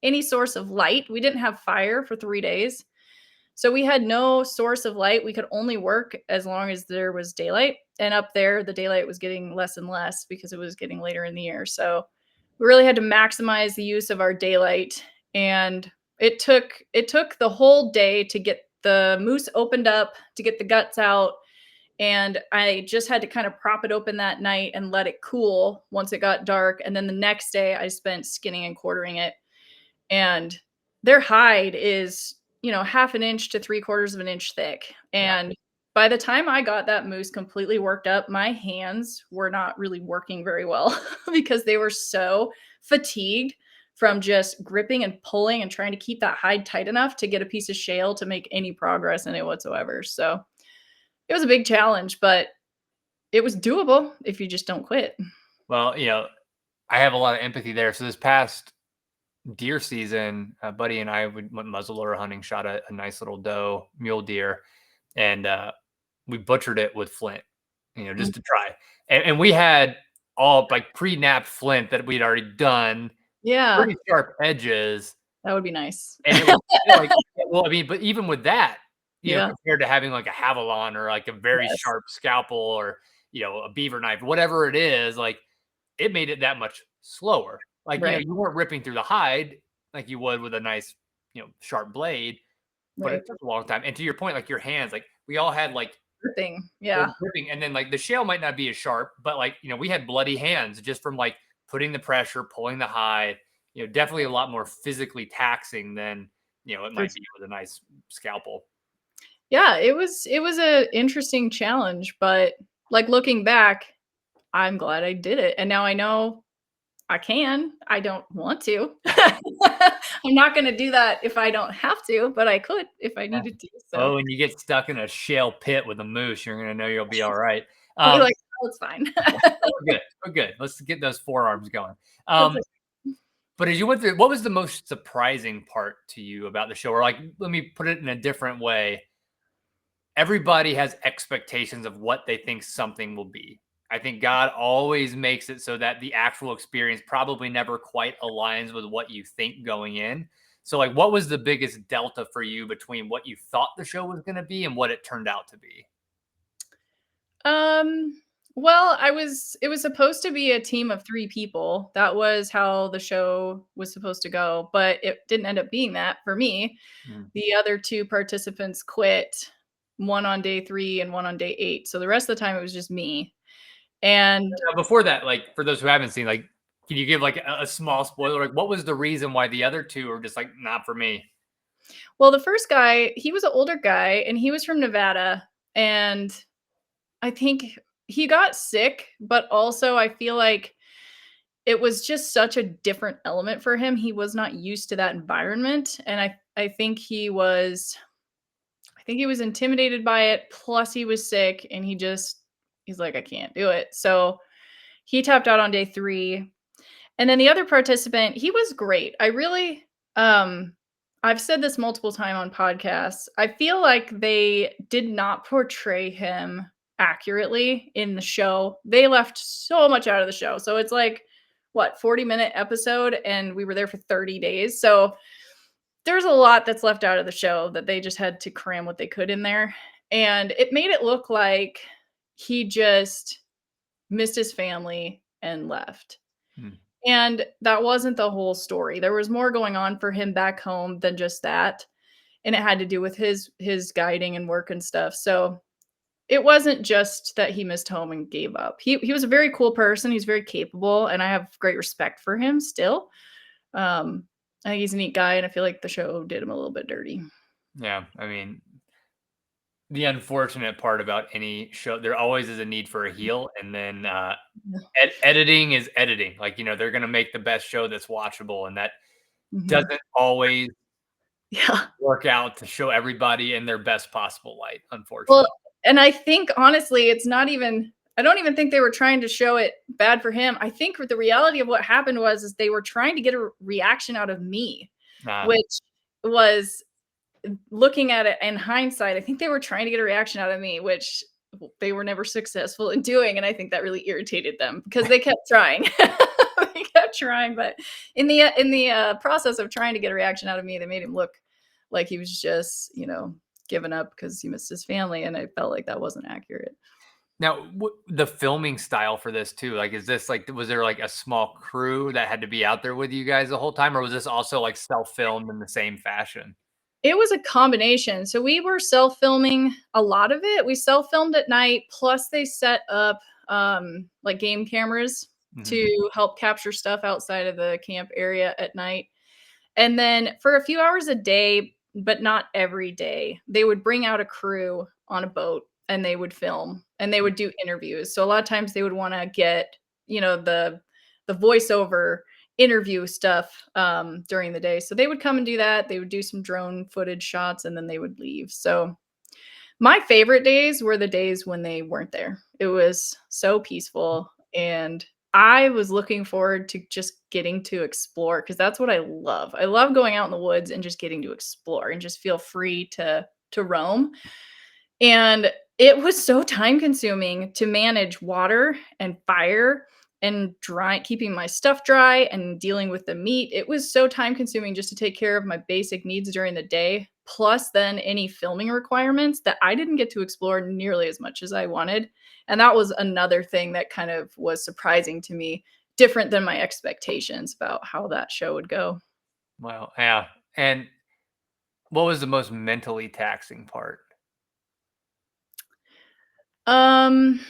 any source of light. We didn't have fire for 3 days. So we had no source of light. We could only work as long as there was daylight. And up there, the daylight was getting less and less because it was getting later in the year. So we really had to maximize the use of our daylight. And it took the whole day to get the moose opened up, to get the guts out. And I just had to kind of prop it open that night and let it cool once it got dark. And then the next day I spent skinning and quartering it. And their hide is, half an inch to 3/4 of an inch thick. And by the time I got that moose completely worked up, my hands were not really working very well because they were so fatigued from just gripping and pulling and trying to keep that hide tight enough to get a piece of shale to make any progress in it whatsoever. So it was a big challenge, but it was doable if you just don't quit. Well, I have a lot of empathy there. So this past deer season, Buddy and I went muzzleloader hunting, shot a nice little doe mule deer, and we butchered it with flint, just to try. And we had all like pre-napped flint that we'd already done, Yeah, pretty sharp edges. that would be nice. And it was like, well, I mean, but even with that, Yeah. compared to having like a Havalon or like a very Yes. sharp scalpel or, a beaver knife, whatever it is, like it made it that much slower. Like, Right. you weren't ripping through the hide like you would with a nice, sharp blade, but it Right. took a long time. And to your point, like your hands, like we all had like Thing. Yeah. gripping, and then like the shale might not be as sharp, but like, we had bloody hands just from like putting the pressure, pulling the hide, definitely a lot more physically taxing than, it might be with a nice scalpel. Yeah, it was a interesting challenge, but like looking back, I'm glad I did it. And now I know I can. I don't want to. I'm not going to do that if I don't have to, but I could if I Yeah. needed to. So Oh, when you get stuck in a shale pit with a moose, you're gonna know you'll be all right. I'll be like, oh, it's fine. We're good. We're good. Let's get those forearms going. That's But as you went through, what was the most surprising part to you about the show? Or like, let me put it in a different way. Everybody has expectations of what they think something will be. I think God always makes it so that the actual experience probably never quite aligns with what you think going in. So, like, what was the biggest delta for you between what you thought the show was going to be and what it turned out to be? Um, well, it was supposed to be a team of 3 people. That was how the show was supposed to go, but it didn't end up being that for me. Mm. The other 2 participants quit, one on day 3 and one on day 8. So the rest of the time it was just me. And Now, before that, like for those who haven't seen, like, can you give like a small spoiler? Like, what was the reason why the other two are just like not for me? well, the first guy, he was an older guy and he was from Nevada, and I think he got sick, but also I feel like it was just such a different element for him. He was not used to that environment, and I think he was intimidated by it, plus he was sick and he's like, I can't do it. So he tapped out on day 3. And then the other participant, he was great. I really I've said this multiple times on podcasts. I feel like they did not portray him accurately in the show. They left so much out of the show. So it's like what, 40-minute episode and we were there for 30 days. So there's a lot that's left out of the show that they just had to cram what they could in there. And it made it look like he just missed his family and left. Hmm. And that wasn't the whole story. There was more going on for him back home than just that. And it had to do with his guiding and work and stuff. So it wasn't just that he missed home and gave up. He was a very cool person. He's very capable, and I have great respect for him still. I think he's a neat guy, and I feel like the show did him a little bit dirty. Yeah, I mean, the unfortunate part about any show, there always is a need for a heel, and then Yeah. editing is editing. Like, they're gonna make the best show that's watchable, and that Mhm. doesn't always Yeah. work out to show everybody in their best possible light, Well, unfortunately. and I think honestly, it's not even I don't even think they were trying to show it bad for him. I think the reality of what happened was is they were trying to get a reaction out of me, Uh, which was looking at it in hindsight, I think they were trying to get a reaction out of me, which they were never successful in doing, and I think that really irritated them because they kept trying. They kept trying, but in the process of trying to get a reaction out of me, they made him look like he was just, giving up because he missed his family, and I felt like that wasn't accurate. Now, the filming style for this too, like, is this like, was there like a small crew that had to be out there with you guys the whole time, or was this also like self-filmed in the same fashion? It was a combination. So we were self-filming a lot of it. We self-filmed at night, plus they set up like game cameras Mhm. to help capture stuff outside of the camp area at night. And then for a few hours a day, but not every day, they would bring out a crew on a boat and they would film and they would do interviews. So a lot of times they would want to get, the voiceover interview stuff during the day. So they would come and do that. They would do some drone footage shots and then they would leave. So my favorite days were the days when they weren't there. It was so peaceful, and I was looking forward to just getting to explore because that's what I love. I love going out in the woods and just getting to explore and just feel free to roam. And it was so time consuming to manage water and fire and dry keeping my stuff dry and dealing with the meat. It was so time consuming just to take care of my basic needs during the day, plus then any filming requirements that I didn't get to explore nearly as much as I wanted. And that was another thing that kind of was surprising to me, different than my expectations about how that show would go. Wow, yeah. And what was the most mentally taxing part? Um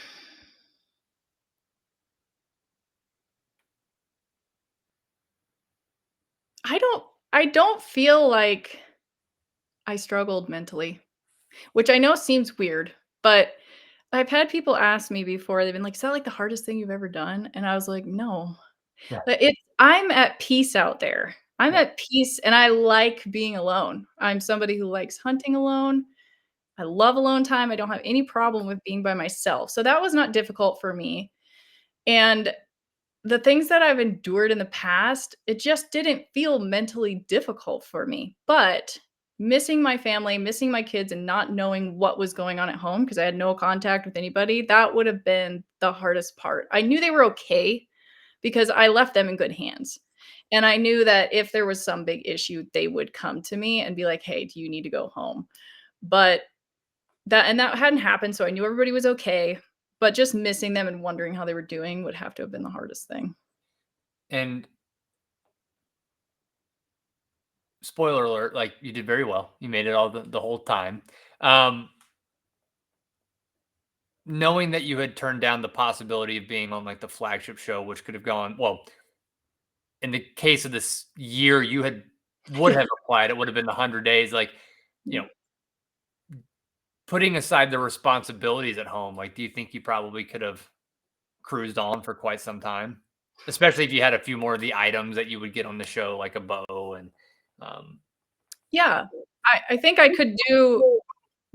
I don't I don't feel like I struggled mentally, which I know seems weird, but I've had people ask me before, they've been like, "Is that like the hardest thing you've ever done?" And I was like, "No." Yeah, But I'm at peace out there. I'm yeah. at peace and I like being alone. I'm somebody who likes hunting alone. I love alone time. I don't have any problem with being by myself. So that was not difficult for me. And the things that I've endured in the past, it just didn't feel mentally difficult for me. But missing my family, missing my kids, and not knowing what was going on at home because I had no contact with anybody, that would have been the hardest part. I knew they were okay because I left them in good hands. And I knew that if there was some big issue, they would come to me and be like, "Hey, do you need to go home?" But that hadn't happened, so I knew everybody was okay. But just missing them and wondering how they were doing would have to have been the hardest thing. And spoiler alert, like, you did very well. You made it all the whole time. Um, Knowing that you had turned down the possibility of being on like the flagship show, which could have gone well, in the case of this year, you had would have applied. It would have been the 100 days. Like, you Yeah. know, putting aside the responsibilities at home, like, do you think you probably could have cruised on for quite some time, especially if you had a few more of the items that you would get on the show, like a bow and um, Yeah. I think I could do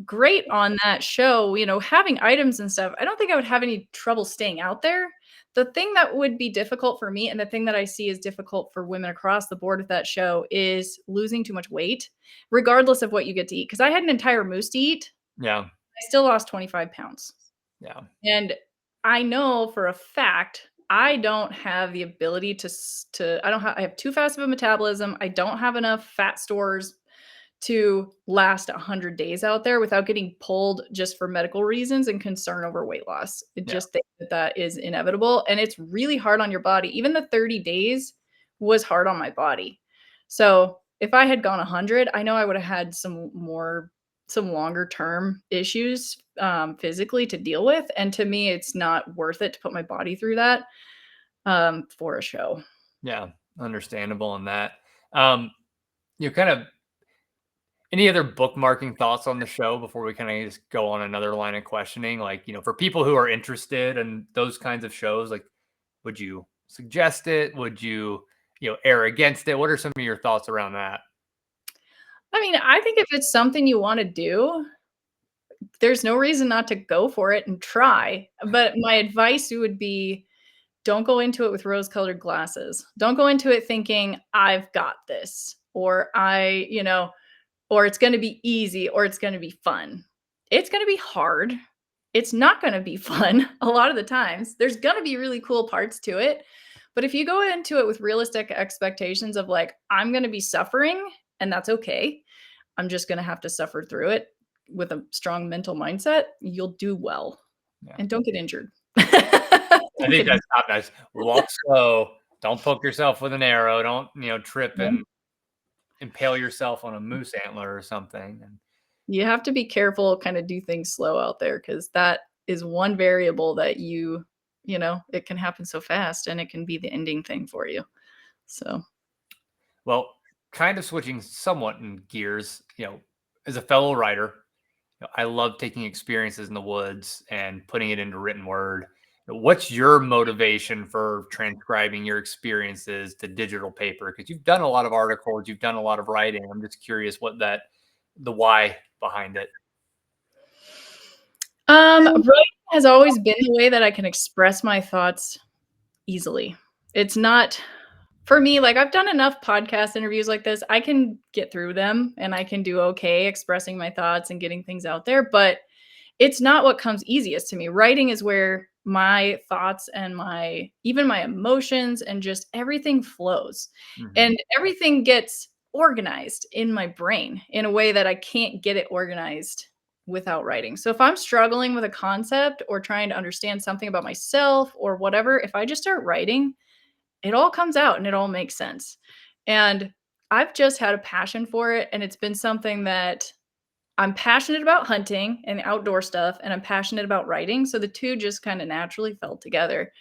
great on that show, having items and stuff. I don't think I would have any trouble staying out there. The thing that would be difficult for me, and the thing that I see is difficult for women across the board with that show, is losing too much weight, regardless of what you get to eat. Because I had an entire moose to eat, yeah, I still lost 25 pounds. yeah, And I know for a fact I don't have the ability to I have too fast of a metabolism. I don't have enough fat stores to last 100 days out there without getting pulled just for medical reasons and concern over weight loss. I yeah. just think that that is inevitable, and it's really hard on your body. Even the 30 days was hard on my body. So, if I had gone 100, I know I would have had some longer term issues, physically to deal with, and to me, it's not worth it to put my body through that, for a show. Yeah, understandable in that. Um, you kind of Any other bookmarking thoughts on the show before we kind of just go on another line of questioning? Like, for people who are interested in those kinds of shows, like, would you suggest it? Would you, err against it? What are some of your thoughts around that? I mean, I think if it's something you wanna do, there's no reason not to go for it and try. But my advice would be, don't go into it with rose-colored glasses. Don't go into it thinking, "I've got this," or or it's gonna be easy, or it's gonna be fun. It's gonna be hard. It's not gonna be fun a lot of the times. There's gonna be really cool parts to it, but if you go into it with realistic expectations of like, "I'm gonna be suffering, and that's okay. I'm just gonna have to suffer through it," with a strong mental mindset, you'll do well. Yeah. And don't get injured. I think that's top nice. Walk slow. Don't poke yourself with an arrow. Don't, trip and impale yourself on a moose antler or something. And You have to be careful, kinda do things slow out there, because that is one variable that it can happen so fast, and it can be the ending thing for you. So well, kind of switching somewhat in gears, as a fellow writer, I love taking experiences in the woods and putting it into written word. What's your motivation for transcribing your experiences to digital paper? Because you've done a lot of articles, you've done a lot of writing. I'm just curious the why behind it. Writing has always been the way that I can express my thoughts easily. It's not for me, like, I've done enough podcast interviews like this, I can get through them, and I can do okay expressing my thoughts and getting things out there, but it's not what comes easiest to me. Writing is where my thoughts and even my emotions and just everything flows. Mhm. And everything gets organized in my brain in a way that I can't get it organized without writing. So if I'm struggling with a concept or trying to understand something about myself or whatever, if I just start writing, it all comes out and it all makes sense. And I've just had a passion for it, and it's been something that I'm passionate about hunting and outdoor stuff, and I'm passionate about writing, so the 2 just kinda naturally fell together,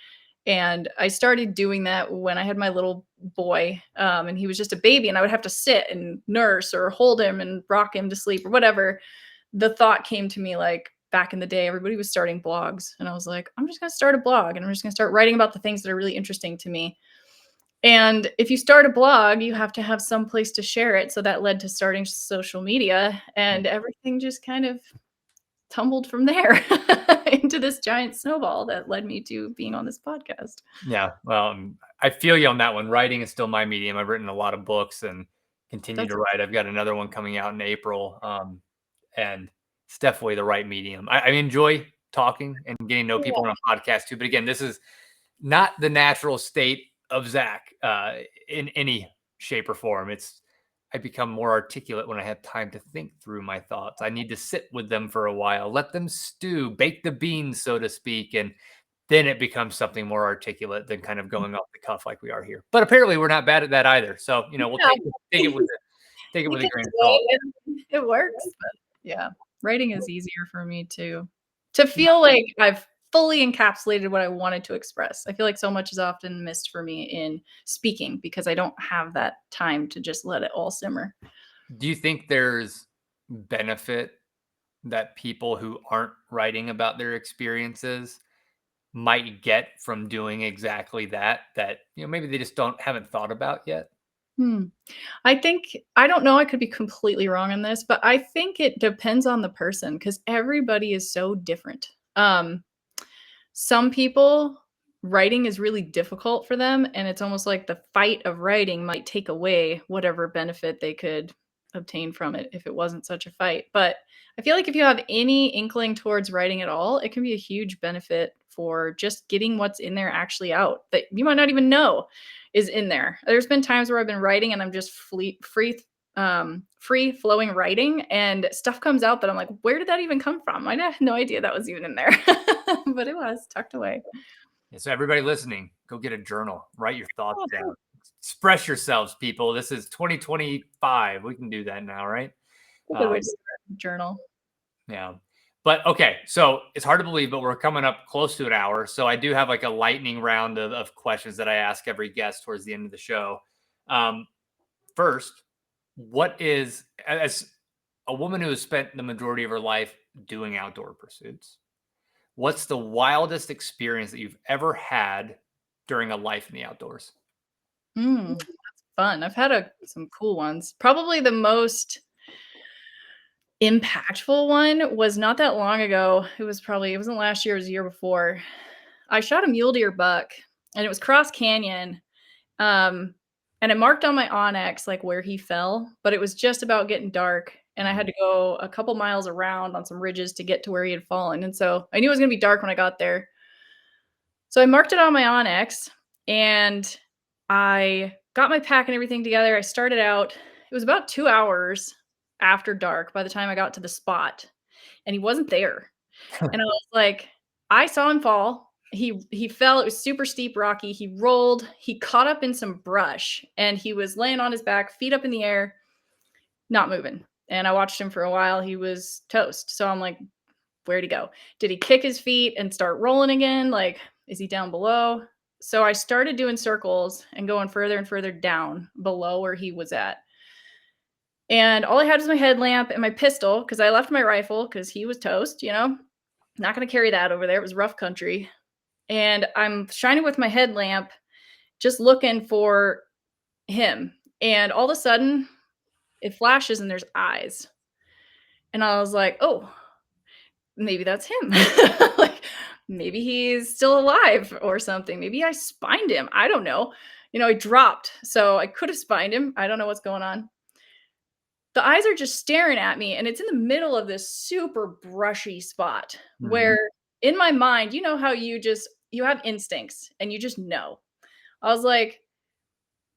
and I started doing that when I had my little boy, and he was just a baby, and I would have to sit and nurse or hold him and rock him to sleep or whatever. The thought came to me, like, back in the day, everybody was starting blogs, and I was like, "I'm just gonna start a blog, and I'm just gonna start writing about the things that are really interesting to me." And if you start a blog, you have to have some place to share it, so that led to starting social media, and everything just kind of tumbled from there into this giant snowball that led me to being on this podcast. Yeah, well, I feel you on that one. Writing is still my medium. I've written a lot of books and continue That's to write. I've got another one coming out in April, and it's definitely the right medium. I enjoy talking and getting to know yeah, people on a podcast too. But again, this is not the natural state of Zach in any shape or form. I become more articulate when I have time to think through my thoughts. I need to sit with them for a while, let them stew, bake the beans, so to speak, and then it becomes something more articulate than kind of going off the cuff like we are here. But apparently, we're not bad at that either. So we'll yeah, take it you with a can grain of say salt. it works, but yeah, writing is easier for me to feel like I've fully encapsulated what I wanted to express. I feel like so much is often missed for me in speaking because I don't have that time to just let it all simmer. Do you think there's benefit that people who aren't writing about their experiences might get from doing exactly that? That maybe they just haven't thought about yet. Hmm. I don't know, I could be completely wrong on this, but I think it depends on the person because everybody is so different. Some people, writing is really difficult for them, and it's almost like the fight of writing might take away whatever benefit they could obtain from it if it wasn't such a fight. But I feel like if you have any inkling towards writing at all, it can be a huge benefit for just getting what's in there actually out that you might not even know is in there. There's been times where I've been writing and I'm just free flowing writing and stuff comes out that I'm like, where did that even come from? I had no idea that was even in there, but it was tucked away. Yeah, so everybody listening, go get a journal, write your thoughts Oh, down, express yourselves, people. This is 2025. We can do that now, right? a good way Um, to start a journal. yeah. But okay, so it's hard to believe, but we're coming up close to an hour. So I do have like a lightning round of questions that I ask every guest towards the end of the show. Um, First, what is as a woman who has spent the majority of her life doing outdoor pursuits, what's the wildest experience that you've ever had during a life in the outdoors? That's fun. I've had some cool ones. Probably the most impactful one was not that long ago. It wasn't last year, it was the year before. I shot a mule deer buck and it was cross canyon. Um, and I marked on my Onyx like where he fell, but it was just about getting dark and I had to go a couple miles around on some ridges to get to where he had fallen. And so I knew it was going to be dark when I got there. So I marked it on my Onyx and I got my pack and everything together. I started out, it was about 2 hours after dark by the time I got to the spot and he wasn't there. And I was like, I saw him fall. He fell. It was super steep, rocky. He rolled. He caught up in some brush, and he was laying on his back, feet up in the air, not moving. And I watched him for a while. He was toast. So I'm like, where'd he go? Did he kick his feet and start rolling again? Like, is he down below? So I started doing circles and going further and further down below where he was at. And all I had was my headlamp and my pistol because I left my rifle because he was toast, not going to carry that over there. It was rough country. And I'm shining with my headlamp, just looking for him. And all of a sudden, it flashes and there's eyes. And I was like, oh, maybe that's him. Like, maybe he's still alive or something. Maybe I spined him. I don't know. He dropped. So I could have spined him. I don't know what's going on. The eyes are just staring at me, and it's in the middle of this super brushy spot where in my mind, you know how you have instincts and you just know. I was like,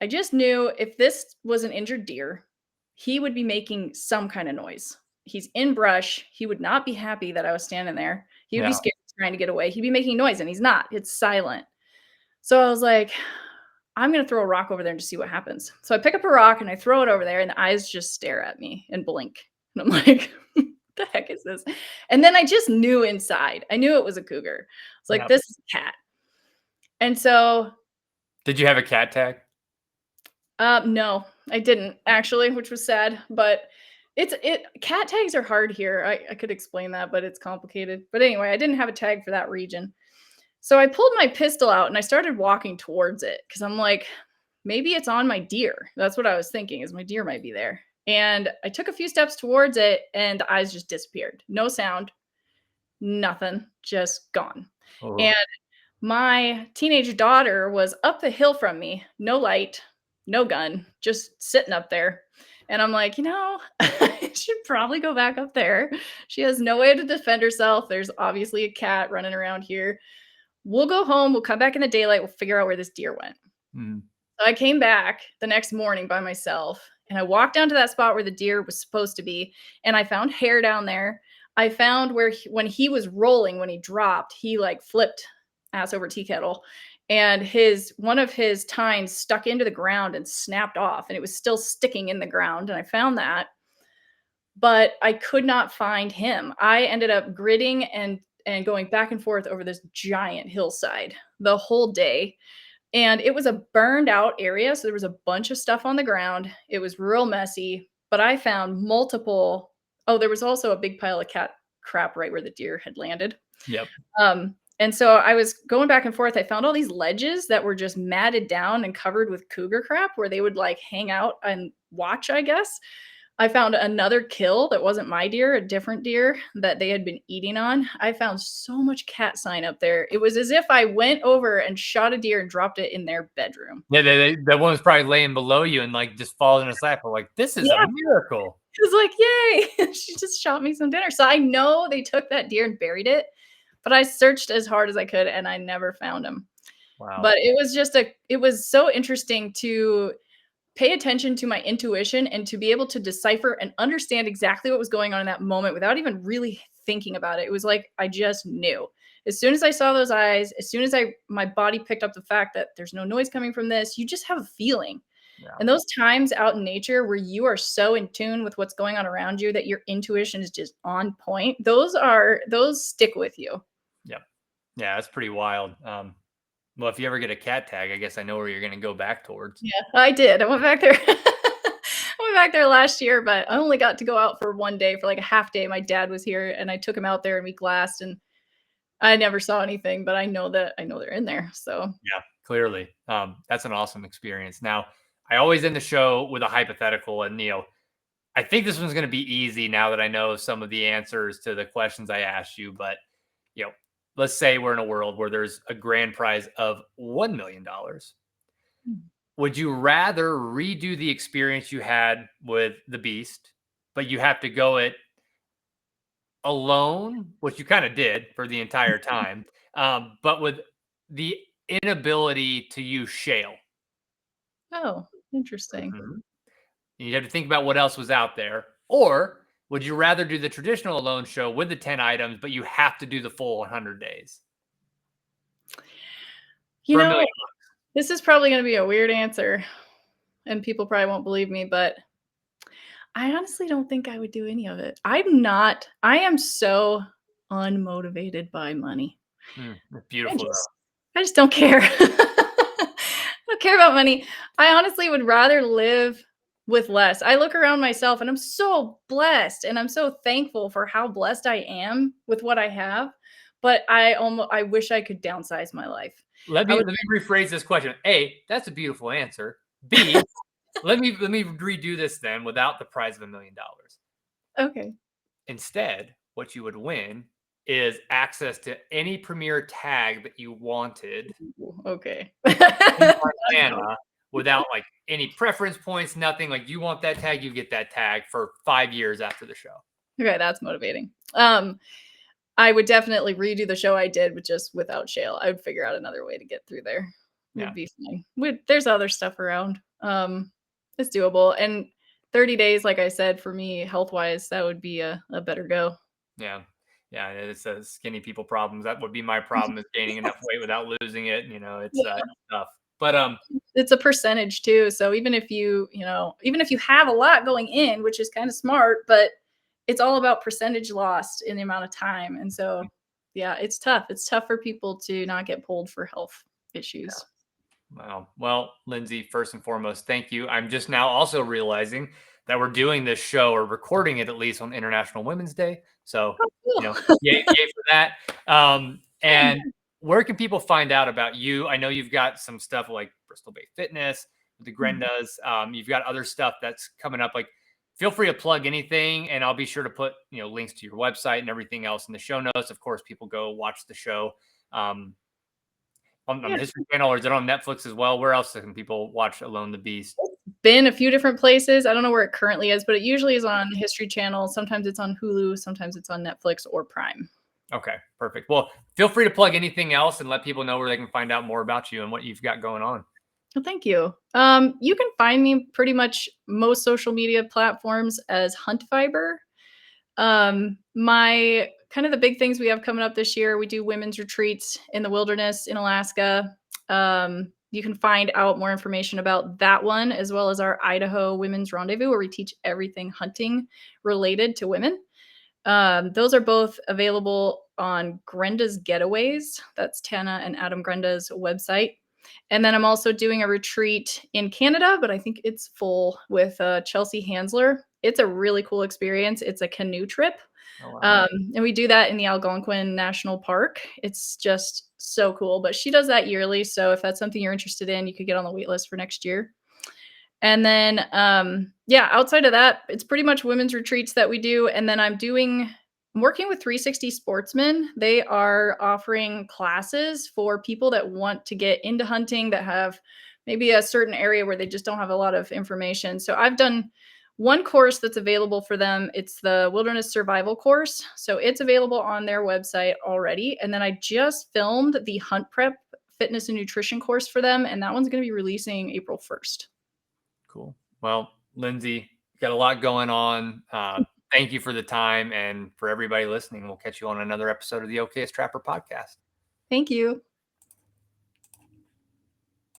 I just knew if this was an injured deer, he would be making some kind of noise. He's in brush. He would not be happy that I was standing there. He would be scared, trying to get away. He'd be making noise, and he's not. It's silent. So I was like, I'm going to throw a rock over there and just see what happens. So I pick up a rock and I throw it over there and the eyes just stare at me and blink. And I'm like, what the heck is this? And then I just knew inside. I knew it was a cougar. It's like, this is a cat. And so. Did you have a cat tag? No, I didn't actually, which was sad, but cat tags are hard here. I could explain that, but it's complicated. But anyway, I didn't have a tag for that region. So I pulled my pistol out and I started walking towards it because I'm like, maybe it's on my deer. That's what I was thinking, is my deer might be there. And I took a few steps towards it and the eyes just disappeared. No sound, nothing, just gone. Oh. And my teenage daughter was up the hill from me, no light, no gun, just sitting up there. And I'm like, I should probably go back up there. She has no way to defend herself. There's obviously a cat running around here. We'll go home. We'll come back in the daylight. We'll figure out where this deer went. So I came back the next morning by myself and I walked down to that spot where the deer was supposed to be. And I found hair down there. I found where when he was rolling, when he dropped, he like flipped ass over tea kettle and one of his tines stuck into the ground and snapped off and it was still sticking in the ground. And I found that, but I could not find him. I ended up gridding and going back and forth over this giant hillside the whole day. And it was a burned out area. So there was a bunch of stuff on the ground. It was real messy, but I found multiple. Oh, there was also a big pile of cat crap right where the deer had landed. Yep. And so I was going back and forth. I found all these ledges that were just matted down and covered with cougar crap where they would like hang out and watch, I guess. I found another kill that wasn't my deer, a different deer that they had been eating on. I found so much cat sign up there. It was as if I went over and shot a deer and dropped it in their bedroom. Yeah, that one was probably laying below you and like just falls in his lap. I'm like, this is a miracle. It was like, yay, she just shot me some dinner. So I know they took that deer and buried it, but I searched as hard as I could and I never found him. Wow. But it was it was so interesting to pay attention to my intuition and to be able to decipher and understand exactly what was going on in that moment without even really thinking about it. It was like, I just knew. As soon as I saw those eyes, as soon as my body picked up the fact that there's no noise coming from this, you just have a feeling. Yeah. And those times out in nature where you are so in tune with what's going on around you that your intuition is just on point, those stick with you. Yep. Yeah, that's pretty wild. Well, if you ever get a cat tag, I guess I know where you're going to go back towards. Yeah, I did. I went back there. I went went back there last year, but I only got to go out for one day, for like a half day. My dad was here and I took him out there and we glassed, and I never saw anything, but I know they're in there. So Yeah, clearly. That's an awesome experience. Now, I always end the show with a hypothetical, and I think this one's going to be easy now that I know some of the answers to the questions I asked you. But let's say we're in a world where there's a grand prize of $1 million. Would you rather redo the experience you had with the Beast, but you have to go it alone, which you kind of did for the entire time, but with the inability to use shale? oh, interesting. Mhm. You have to think about what else was out there. Or would you rather do the traditional alone show with the 10 items, but you have to do the full 100 days You for $1 know, million? this is probably going to be a weird answer and people probably won't believe me, but I honestly don't think I would do any of it. I am so unmotivated by money. It's I beautiful, just though. I just don't care. I don't care about money. I honestly would rather live with less. I look around myself and I'm so blessed and I'm so thankful for how blessed I am with what I have, but I wish I could downsize my life. Let I me would let me rephrase this question. A, that's a beautiful answer. B, let me redo this then without the prize of $1 million. Okay. Instead, what you would win is access to any premier tag that you wanted Okay. in That's Montana without like any preference points, nothing. Like you want that tag, you get that tag for 5 years after the show. okay, that's motivating. I would definitely redo the show I did with just without shale. I would figure out another way to get through there. Yeah. We'd be fine. There's other stuff around. It's doable. And 30 days, like I said, for me, health wise, that would be a better go. Yeah. Yeah. It's a skinny people problems. That would be my problem, is gaining enough weight without losing it. It's Yeah. tough. But It's a percentage too. So even if even if you have a lot going in, which is kind of smart, but it's all about percentage lost in the amount of time. And so, yeah, it's tough. It's tough for people to not get pulled for health issues. wow. Well, Lindsay, first and foremost, thank you. I'm just now also realizing that we're doing this show, or recording it at least, on International Women's Day. So, Oh, yay for that. And where can people find out about you? I know you've got some stuff like Bristol Bay Fitness, the Grendas. You've got other stuff that's coming up. Like, feel free to plug anything, and I'll be sure to put links to your website and everything else in the show notes. Of course, people go watch the show. On yeah. the History Channel, or is it on Netflix as well? Where else can people watch Alone the Beast? Been a few different places. I don't know where it currently is, but it usually is on the History Channel. Sometimes it's on Hulu, sometimes it's on Netflix or Prime. Okay, perfect. Well, feel free to plug anything else and let people know where they can find out more about you and what you've got going on. Well, thank you. You can find me pretty much most social media platforms as Hunt Fiber. My kind of the big things we have coming up this year, we do women's retreats in the wilderness in Alaska. You can find out more information about that one, as well as our Idaho Women's Rendezvous, where we teach everything hunting related to women. Those are both available on Grenda's Getaways. That's Tana and Adam Grenda's website. And then I'm also doing a retreat in Canada, but I think it's full, with Chelsea Hansler. It's a really cool experience. It's a canoe trip. Oh, wow. And we do that in the Algonquin National Park. It's just so cool. But she does that yearly. So if that's something you're interested in, you could get on the wait list for next year. And then, yeah, outside of that, it's pretty much women's retreats that we do. And then I'm working with 360 Sportsmen. They are offering classes for people that want to get into hunting, that have maybe a certain area where they just don't have a lot of information. So I've done one course that's available for them. It's the Wilderness Survival course. So it's available on their website already. And then I just filmed the Hunt Prep Fitness and Nutrition course for them. And that one's going to be releasing April 1st. Cool. Well, Lindsay, got a lot going on. Thank you for the time, and for everybody listening. We'll catch you on another episode of the Okayest Trapper podcast. Thank you.